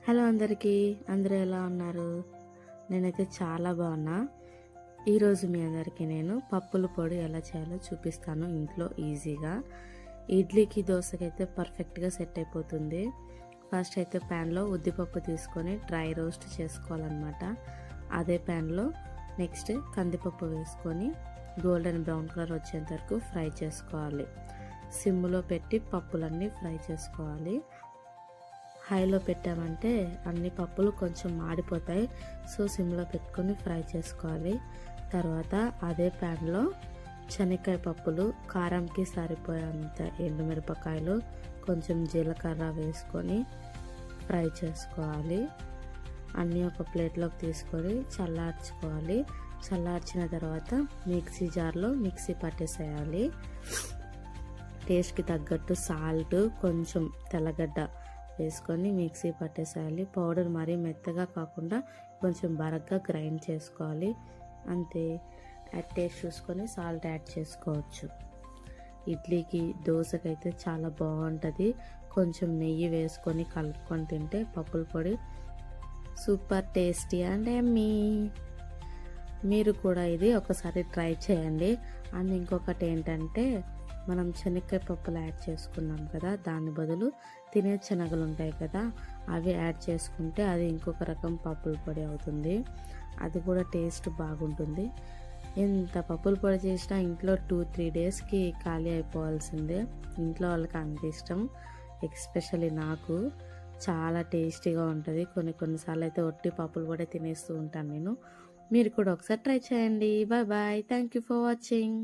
Hello అందరికీ, అందరూ ఎలా ఉన్నారు? నేనైతే చాలా బాగున్నా. ఈరోజు మీ అందరికీ నేను పప్పుల పొడి ఎలా చేయాలో చూపిస్తాను ఇంట్లో ఈజీగా. ఇడ్లీకి దోశకి అయితే పర్ఫెక్ట్గా సెట్ అయిపోతుంది. ఫస్ట్ అయితే ప్యాన్లో ఉద్దిపప్పు తీసుకొని డ్రై రోస్ట్ చేసుకోవాలన్నమాట. అదే ప్యాన్లో నెక్స్ట్ కందిపప్పు వేసుకొని గోల్డెన్ బ్రౌన్ కలర్ వచ్చేంత వరకు ఫ్రై చేసుకోవాలి. సిమ్లో పెట్టి పప్పులన్నీ ఫ్రై చేసుకోవాలి. హైలో పెట్టామంటే అన్ని పప్పులు కొంచెం మాడిపోతాయి. సో సిమ్లో పెట్టుకొని ఫ్రై చేసుకోవాలి. తర్వాత అదే ప్యాన్లో శనక్కాయ పప్పులు, కారంకి సరిపోయేంత ఎండుమిరపకాయలు, కొంచెం జీలకర్ర వేసుకొని ఫ్రై చేసుకోవాలి. అన్నీ ఒక ప్లేట్లోకి తీసుకొని చల్లార్చుకోవాలి. చల్లార్చిన తర్వాత మిక్సీ జార్లో మిక్సీ పట్టేసేయాలి. టేస్ట్కి తగ్గట్టు సాల్ట్, కొంచెం తెల్లగడ్డ వేసుకొని మిక్సీ పట్టేసేయాలి. పౌడర్ మరీ మెత్తగా కాకుండా కొంచెం బరగ్గా గ్రైండ్ చేసుకోవాలి. అంతే. టేస్ట్ చూసుకొని సాల్ట్ యాడ్ చేసుకోవచ్చు. ఇడ్లీకి దోశకైతే చాలా బాగుంటుంది. కొంచెం నెయ్యి వేసుకొని కలుపుకొని తింటే పప్పుల పొడి సూపర్ టేస్టీ అండ్ ఎమ్మీ. మీరు కూడా ఇది ఒకసారి ట్రై చేయండి. అండ్ ఇంకొకటి ఏంటంటే, మనం శనక్కాయ పప్పులు యాడ్ చేసుకున్నాం కదా, దాని బదులు తినే శనగలు ఉంటాయి కదా, అవి యాడ్ చేసుకుంటే అది ఇంకొక రకం పప్పుల పొడి అవుతుంది. అది కూడా టేస్ట్ బాగుంటుంది. ఎంత పప్పుల పొడి చేసినా ఇంట్లో 2-3 డేస్కి ఖాళీ అయిపోవాల్సిందే. ఇంట్లో వాళ్ళకి అంత ఇష్టం. ఎస్పెషల్లీ నాకు చాలా టేస్టీగా ఉంటుంది. కొన్నిసార్లు అయితే ఒట్టి పప్పుల పొడి తినేస్తూ ఉంటాను నేను. మీరు కూడా ఒకసారి ట్రై చేయండి. Bye bye. Thank you for watching.